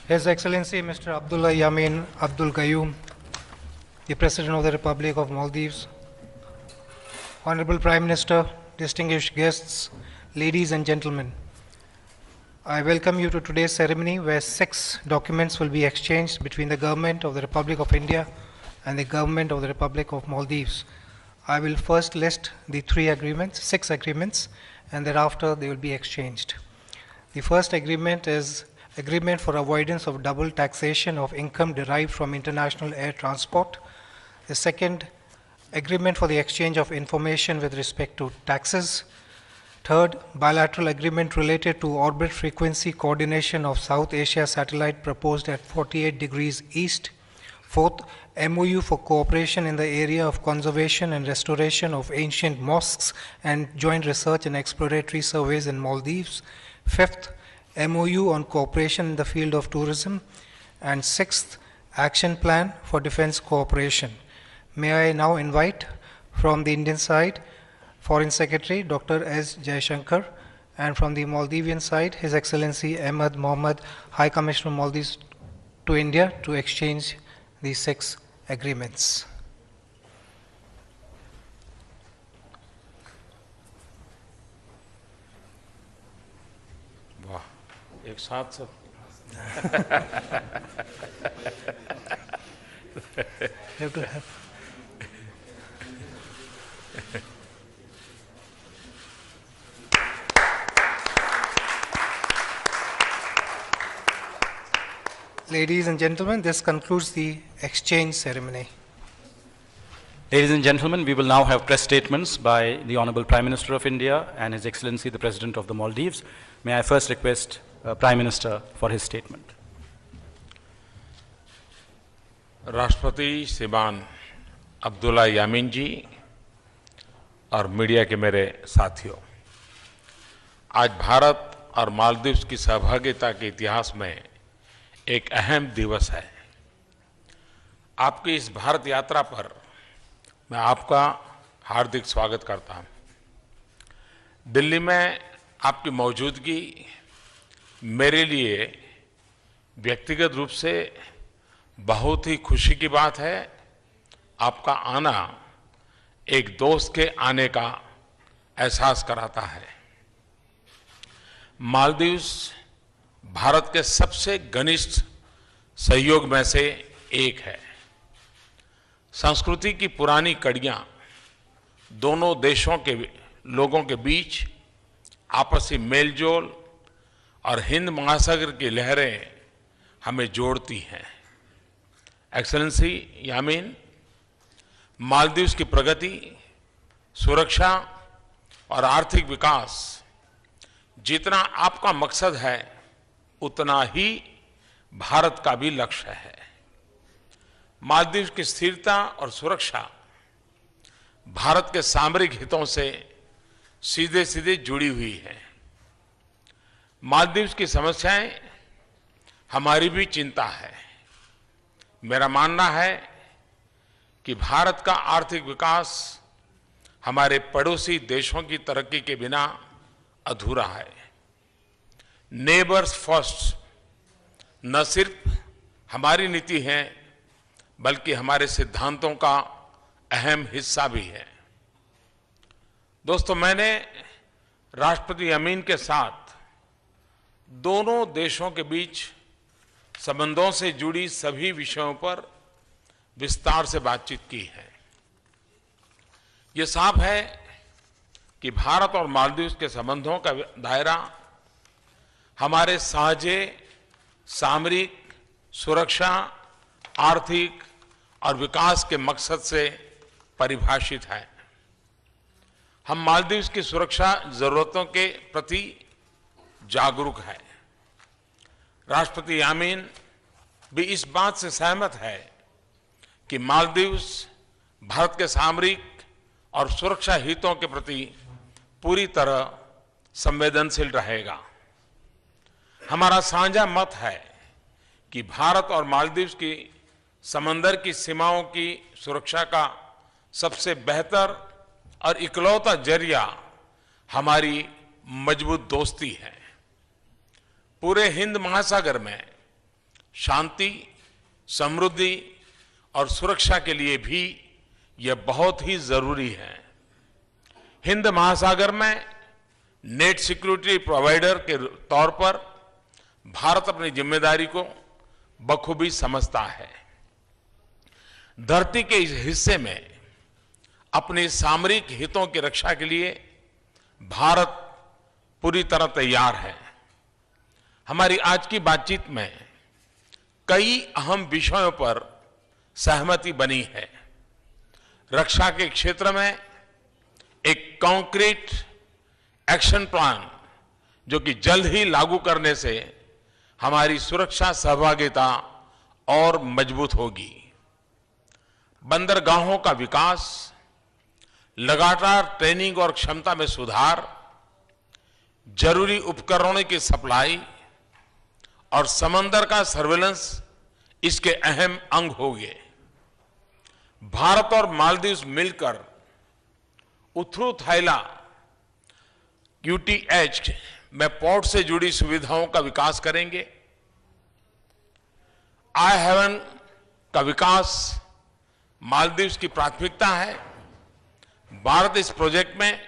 His Excellency Mr. Abdullah Yamin Abdul Gayoom, the President of the Republic of Maldives, Honorable Prime Minister, distinguished guests, ladies and gentlemen, I welcome you to today's ceremony where 6 documents will be exchanged between the Government of the Republic of India and the Government of the Republic of Maldives. I will first list the 6 agreements, and thereafter they will be exchanged. The first agreement is Agreement for Avoidance of Double Taxation of Income Derived from International Air Transport. The second, Agreement for the Exchange of Information with respect to taxes. Third, Bilateral Agreement related to Orbit Frequency Coordination of South Asia Satellite proposed at 48 degrees east. Fourth, MOU for cooperation in the area of conservation and restoration of ancient mosques and joint research and exploratory surveys in Maldives. Fifth, MOU on cooperation in the field of tourism. And sixth, Action Plan for Defense Cooperation. May I now invite from the Indian side, Foreign Secretary Dr. S. Jaishankar, and from the Maldivian side, His Excellency Ahmed Mohammed, High Commissioner of Maldives to India, to exchange these 6 agreements. वाह, एक साथ सब You have to have. Ladies and gentlemen, this concludes the exchange ceremony. Ladies and gentlemen, we will now have press statements by the Honorable Prime Minister of India and His Excellency the President of the Maldives. May I first request Prime Minister for his statement. राष्ट्रपति श्रीमान अब्दुल्ला यामीन जी और media के मेरे साथियों, आज भारत और मालदीव्स की सहभागिता के इतिहास में एक अहम दिवस है। आपकी इस भारत यात्रा पर मैं आपका हार्दिक स्वागत करता हूं। दिल्ली में आपकी मौजूदगी मेरे लिए व्यक्तिगत रूप से बहुत ही खुशी की बात है। आपका आना एक दोस्त के आने का एहसास कराता है। मालदीव्स भारत के सबसे घनिष्ठ सहयोग में से एक है। संस्कृति की पुरानी कड़ियां दोनों देशों के लोगों के बीच आपसी मेलजोल और हिंद महासागर की लहरें हमें जोड़ती हैं। एक्सेलेंसी यामीन, मालदीव्स की प्रगति, सुरक्षा और आर्थिक विकास जितना आपका मकसद है, उतना ही भारत का भी लक्ष्य है। मालदीव की स्थिरता और सुरक्षा भारत के सामरिक हितों से सीधे सीधे जुड़ी हुई है। मालदीव की समस्याएं हमारी भी चिंता है। मेरा मानना है कि भारत का आर्थिक विकास हमारे पड़ोसी देशों की तरक्की के बिना अधूरा है। नेबर्स फर्स्ट न सिर्फ हमारी नीति है, बल्कि हमारे सिद्धांतों का अहम हिस्सा भी है। दोस्तों, मैंने राष्ट्रपति यामीन के साथ दोनों देशों के बीच संबंधों से जुड़ी सभी विषयों पर विस्तार से बातचीत की है। ये साफ है कि भारत और मालदीव के संबंधों का दायरा हमारे साझे सामरिक, सुरक्षा, आर्थिक और विकास के मकसद से परिभाषित है। हम मालदीव की सुरक्षा जरूरतों के प्रति जागरूक हैं। राष्ट्रपति यामीन भी इस बात से सहमत है कि मालदीव भारत के सामरिक और सुरक्षा हितों के प्रति पूरी तरह संवेदनशील रहेगा। हमारा साझा मत है कि भारत और मालदीव की समंदर की सीमाओं की सुरक्षा का सबसे बेहतर और इकलौता जरिया हमारी मजबूत दोस्ती है। पूरे हिंद महासागर में शांति, समृद्धि और सुरक्षा के लिए भी यह बहुत ही जरूरी है। हिंद महासागर में नेट सिक्योरिटी प्रोवाइडर के तौर पर भारत अपनी जिम्मेदारी को बखूबी समझता है। धरती के इस हिस्से में अपने सामरिक हितों की रक्षा के लिए भारत पूरी तरह तैयार है। हमारी आज की बातचीत में कई अहम विषयों पर सहमति बनी है। रक्षा के क्षेत्र में एक कॉन्क्रीट एक्शन प्लान जो कि जल्द ही लागू करने से हमारी सुरक्षा सहभागिता और मजबूत होगी। बंदरगाहों का विकास, लगातार ट्रेनिंग और क्षमता में सुधार, जरूरी उपकरणों की सप्लाई और समंदर का सर्वेलेंस इसके अहम अंग होंगे। भारत और मालदीव मिलकर उथरू थाइला QTH में पोर्ट से जुड़ी सुविधाओं का विकास करेंगे। आई हेवन का विकास मालदीव की प्राथमिकता है। भारत इस प्रोजेक्ट में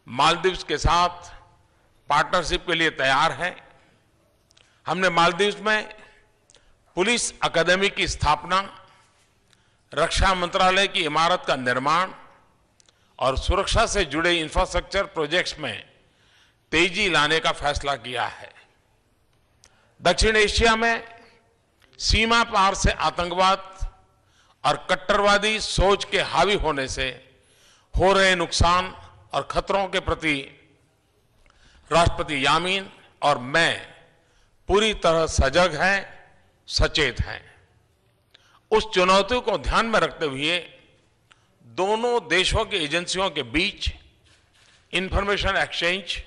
मालदीव के साथ पार्टनरशिप के लिए तैयार है। हमने मालदीव में पुलिस अकादमी की स्थापना, रक्षा मंत्रालय की इमारत का निर्माण और सुरक्षा से जुड़े इंफ्रास्ट्रक्चर प्रोजेक्ट्स में तेजी लाने का फैसला किया है। दक्षिण एशिया में सीमा पार से आतंकवाद और कट्टरवादी सोच के हावी होने से हो रहे नुकसान और खतरों के प्रति राष्ट्रपति यामीन और मैं पूरी तरह सजग हैं, सचेत हैं। उस चुनौती को ध्यान में रखते हुए दोनों देशों की एजेंसियों के बीच इंफॉर्मेशन एक्सचेंज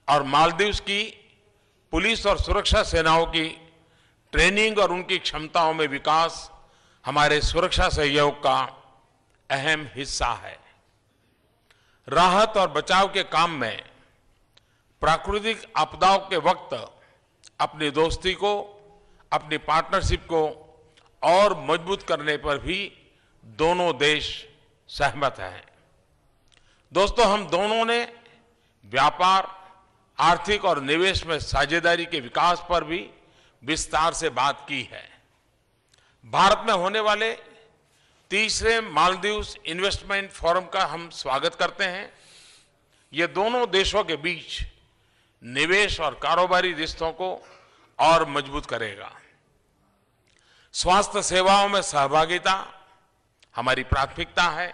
और मालदीव की पुलिस और सुरक्षा सेनाओं की ट्रेनिंग और उनकी क्षमताओं में विकास हमारे सुरक्षा सहयोग का अहम हिस्सा है। राहत और बचाव के काम में प्राकृतिक आपदाओं के वक्त अपनी दोस्ती को, अपनी पार्टनरशिप को और मजबूत करने पर भी दोनों देश सहमत हैं। दोस्तों, हम दोनों ने व्यापार, आर्थिक और निवेश में साझेदारी के विकास पर भी विस्तार से बात की है। भारत में होने वाले तीसरे मालदीव इन्वेस्टमेंट फोरम का हम स्वागत करते हैं। ये दोनों देशों के बीच निवेश और कारोबारी रिश्तों को और मजबूत करेगा। स्वास्थ्य सेवाओं में सहभागिता हमारी प्राथमिकता है।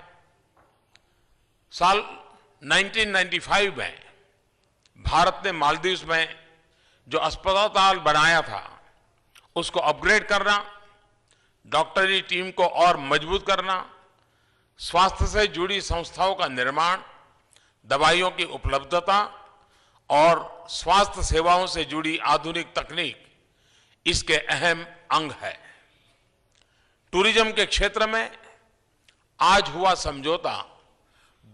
साल 1995 में भारत ने मालदीव में जो अस्पताल बनाया था उसको अपग्रेड करना, डॉक्टरी टीम को और मजबूत करना, स्वास्थ्य से जुड़ी संस्थाओं का निर्माण, दवाइयों की उपलब्धता और स्वास्थ्य सेवाओं से जुड़ी आधुनिक तकनीक इसके अहम अंग है। टूरिज्म के क्षेत्र में आज हुआ समझौता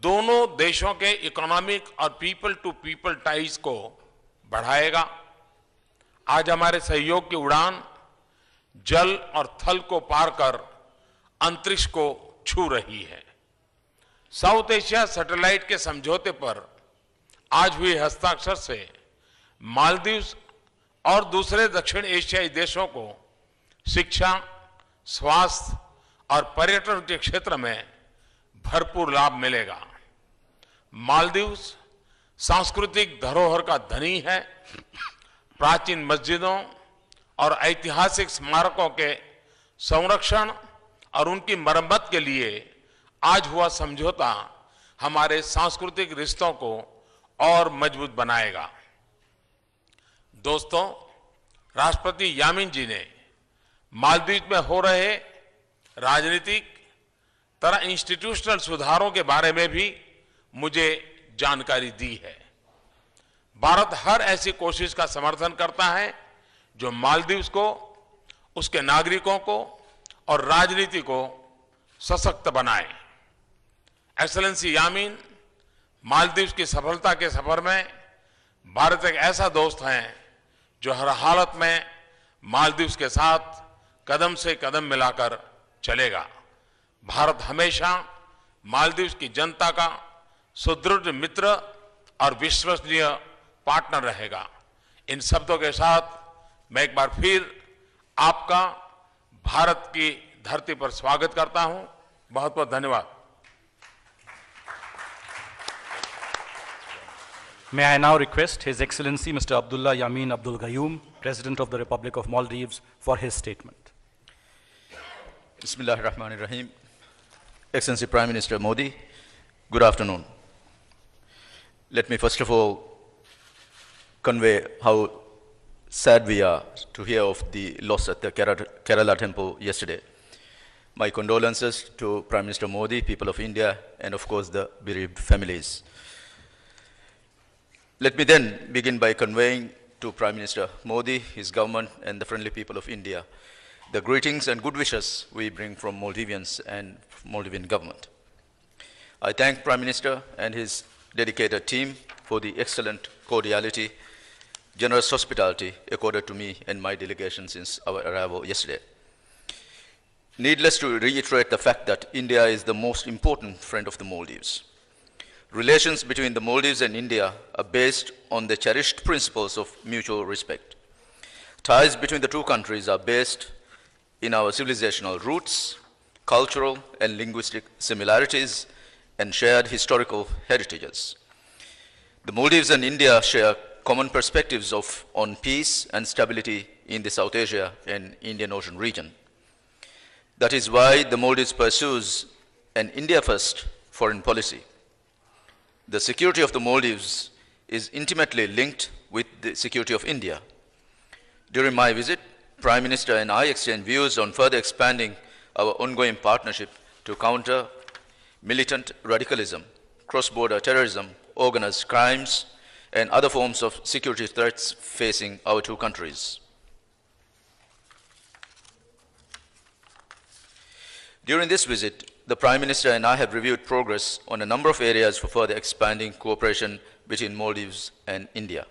दोनों देशों के इकोनॉमिक और पीपल टू पीपल टाइज को बढ़ाएगा। आज हमारे सहयोग की उड़ान जल और थल को पार कर अंतरिक्ष को छू रही है। साउथ एशिया सैटेलाइट के समझौते पर आज हुए हस्ताक्षर से मालदीव और दूसरे दक्षिण एशियाई देशों को शिक्षा, स्वास्थ्य और पर्यटन के क्षेत्र में भरपूर लाभ मिलेगा। मालदीव सांस्कृतिक धरोहर का धनी है। प्राचीन मस्जिदों और ऐतिहासिक स्मारकों के संरक्षण और उनकी मरम्मत के लिए आज हुआ समझौता हमारे सांस्कृतिक रिश्तों को और मजबूत बनाएगा। दोस्तों, राष्ट्रपति यामीन जी ने मालदीव में हो रहे राजनीतिक तरह इंस्टीट्यूशनल सुधारों के बारे में भी मुझे जानकारी दी है। भारत हर ऐसी कोशिश का समर्थन करता है जो मालदीव को, उसके नागरिकों को और राजनीति को सशक्त बनाए। एक्सेलेंसी यामीन मालदीव की सफलता के सफर में भारत एक ऐसा दोस्त है जो हर हालत में मालदीव्स के साथ कदम से कदम मिलाकर चलेगा। भारत हमेशा मालदीव्स की जनता का सुदृढ़ मित्र और विश्वसनीय पार्टनर रहेगा। इन शब्दों के साथ मैं एक बार फिर आपका भारत की धरती पर स्वागत करता हूं। बहुत बहुत धन्यवाद। May I now request His Excellency Mr. Abdullah Yamin Abdul Gayoom, President of the Republic of Maldives, for his statement. Bismillahir Rahmanir Rahim. Excellency Prime Minister Modi, good afternoon. Let me first of all convey how sad we are to hear of the loss at the Kerala temple yesterday. My condolences to Prime Minister Modi, people of India, and of course the bereaved families. Let me then begin by conveying to Prime Minister Modi, his government, and the friendly people of India the greetings and good wishes we bring from Maldivians and Maldivian government. I thank Prime Minister and his dedicated team for the excellent cordiality, generous hospitality accorded to me and my delegation since our arrival yesterday. Needless to reiterate the fact that India is the most important friend of the Maldives. Relations between the Maldives and India are based on the cherished principles of mutual respect. Ties between the two countries are based in our civilizational roots, cultural and linguistic similarities, and shared historical heritages. The Maldives and India share common perspectives on peace and stability in the South Asia and Indian Ocean region. That is why the Maldives pursues an India-first foreign policy. The security of the Maldives is intimately linked with the security of India. During my visit, Prime Minister and I exchanged views on further expanding our ongoing partnership to counter militant radicalism, cross-border terrorism, organized crimes, and other forms of security threats facing our two countries. During this visit, the Prime Minister and I have reviewed progress on a number of areas for further expanding cooperation between Maldives and India.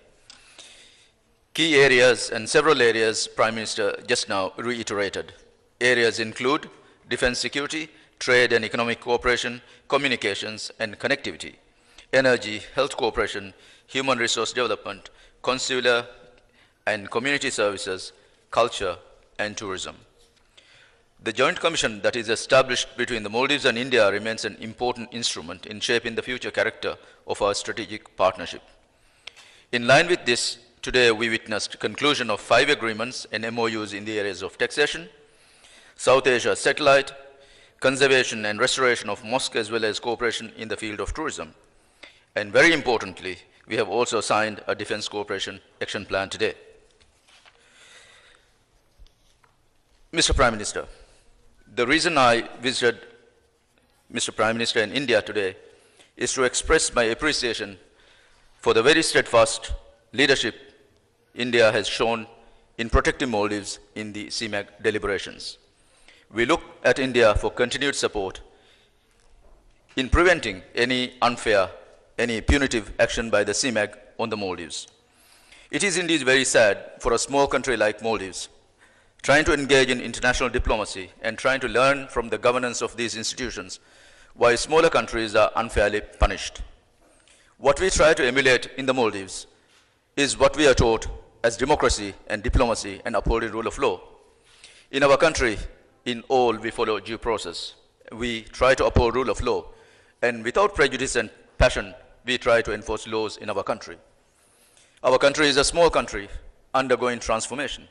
Key areas and several areas Prime Minister just now reiterated. Areas include defense security, trade and economic cooperation, communications and connectivity, energy, health cooperation, human resource development, consular and community services, culture and tourism. The Joint Commission that is established between the Maldives and India remains an important instrument in shaping the future character of our strategic partnership. In line with this, today we witnessed conclusion of 5 agreements and MOUs in the areas of taxation, South Asia satellite, conservation and restoration of mosques, as well as cooperation in the field of tourism. And very importantly, we have also signed a defense cooperation action plan today. Mr. Prime Minister, the reason I visited Mr. Prime Minister in India today is to express my appreciation for the very steadfast leadership India has shown in protecting Maldives in the CMAG deliberations. We look at India for continued support in preventing any unfair, any punitive action by the CMAG on the Maldives. It is indeed very sad for a small country like Maldives trying to engage in international diplomacy and trying to learn from the governance of these institutions, while smaller countries are unfairly punished. What we try to emulate in the Maldives is what we are taught as democracy and diplomacy and upholding rule of law. In our country, in all, we follow due process. We try to uphold rule of law, and without prejudice and passion, we try to enforce laws in our country. Our country is a small country undergoing transformation.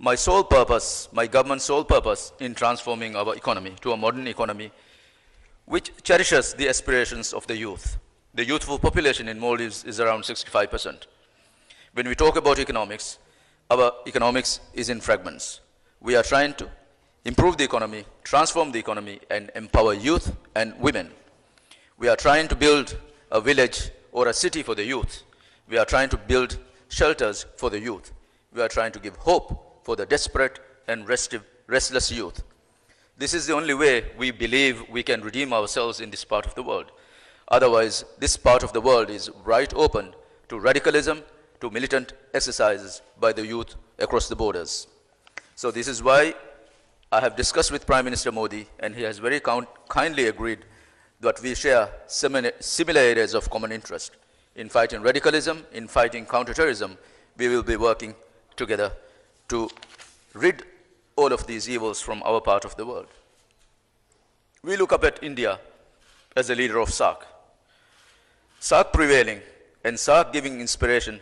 My sole purpose, my government's sole purpose in transforming our economy to a modern economy which cherishes the aspirations of the youth. The youthful population in Maldives is around 65%. When we talk about economics, our economics is in fragments. We are trying to improve the economy, transform the economy, and empower youth and women. We are trying to build a village or a city for the youth. We are trying to build shelters for the youth. We are trying to give hope for the desperate and restless youth. This is the only way we believe we can redeem ourselves in this part of the world. Otherwise, this part of the world is right open to radicalism, to militant exercises by the youth across the borders. So this is why I have discussed with Prime Minister Modi, and he has very kindly agreed that we share similar areas of common interest. In fighting radicalism, in fighting counterterrorism, we will be working together to rid all of these evils from our part of the world. We look up at India as a leader of SAARC. SAARC prevailing and SAARC giving inspiration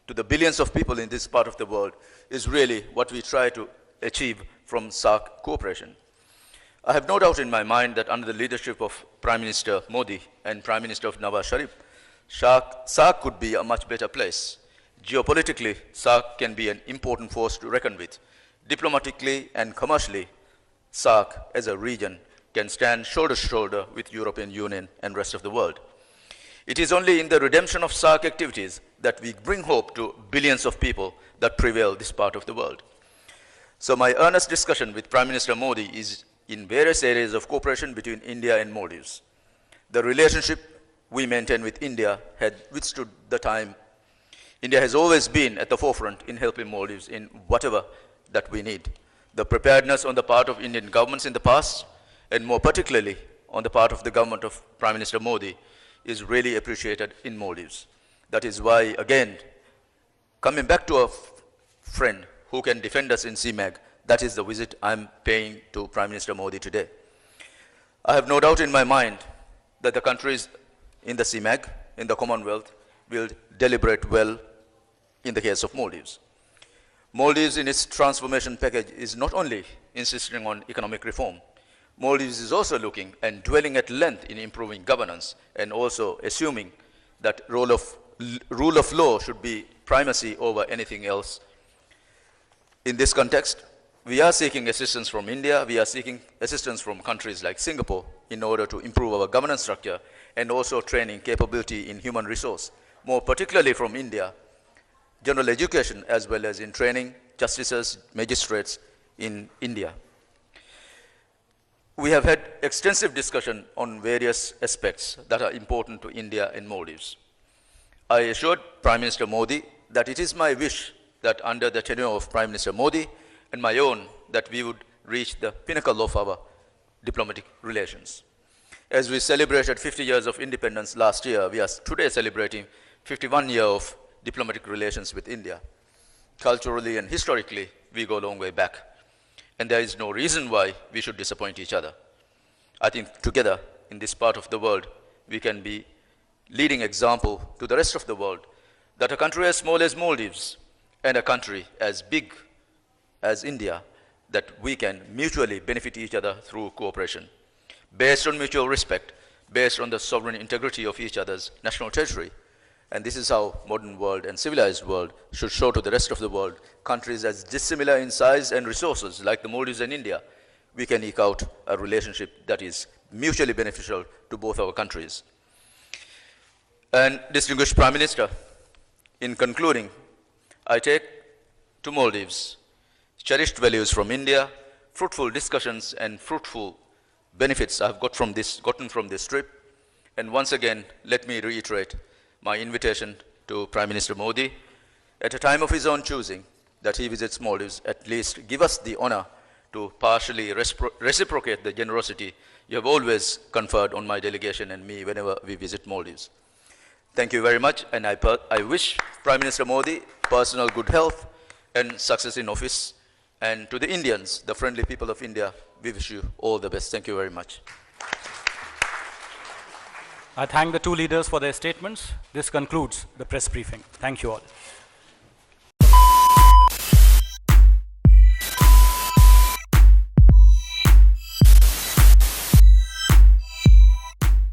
to the billions of people in this part of the world is really what we try to achieve from SAARC cooperation. I have no doubt in my mind that under the leadership of Prime Minister Modi and Prime Minister of Nawaz Sharif, SAARC could be a much better place. Geopolitically, SAARC can be an important force to reckon with. Diplomatically and commercially, SAARC as a region can stand shoulder to shoulder with European Union and rest of the world. It is only in the redemption of SAARC activities that we bring hope to billions of people that prevail this part of the world. So my earnest discussion with Prime Minister Modi is in various areas of cooperation between India and Maldives. The relationship we maintain with India had withstood the time. India has always been at the forefront in helping Maldives in whatever that we need. The preparedness on the part of Indian governments in the past, and more particularly on the part of the government of Prime Minister Modi, is really appreciated in Maldives. That is why, again, coming back to a friend who can defend us in CMAG, that is the visit I'm paying to Prime Minister Modi today. I have no doubt in my mind that the countries in the CMAG, in the Commonwealth, will deliberate well in the case of Maldives. Maldives in its transformation package is not only insisting on economic reform, Maldives is also looking and dwelling at length in improving governance and also assuming that rule of law should be primacy over anything else. In this context, we are seeking assistance from India, we are seeking assistance from countries like Singapore in order to improve our governance structure and also training capability in human resource, more particularly from India, general education as well as in training justices, magistrates in India. We have had extensive discussion on various aspects that are important to India and Maldives. I assured Prime Minister Modi that it is my wish that under the tenure of Prime Minister Modi and my own, that we would reach the pinnacle of our diplomatic relations. As we celebrated 50 years of independence last year, we are today celebrating 51 years of diplomatic relations with India. Culturally and historically, we go a long way back. And there is no reason why we should disappoint each other. I think together in this part of the world, we can be leading example to the rest of the world that a country as small as Maldives and a country as big as India, that we can mutually benefit each other through cooperation, based on mutual respect, based on the sovereign integrity of each other's national territory. And this is how modern world and civilized world should show to the rest of the world. Countries as dissimilar in size and resources like the Maldives and India, we can eke out a relationship that is mutually beneficial to both our countries. And distinguished Prime Minister, in concluding, I take to Maldives cherished values from India, fruitful discussions and fruitful benefits I have gotten from this trip. And once again, let me reiterate my invitation to Prime Minister Modi, at a time of his own choosing, that he visits Maldives, at least give us the honor to partially reciprocate the generosity you have always conferred on my delegation and me whenever we visit Maldives. Thank you very much, and I wish Prime Minister Modi personal good health and success in office. And to the Indians, the friendly people of India, we wish you all the best. Thank you very much. I thank the two leaders for their statements. This concludes the press briefing. Thank you all.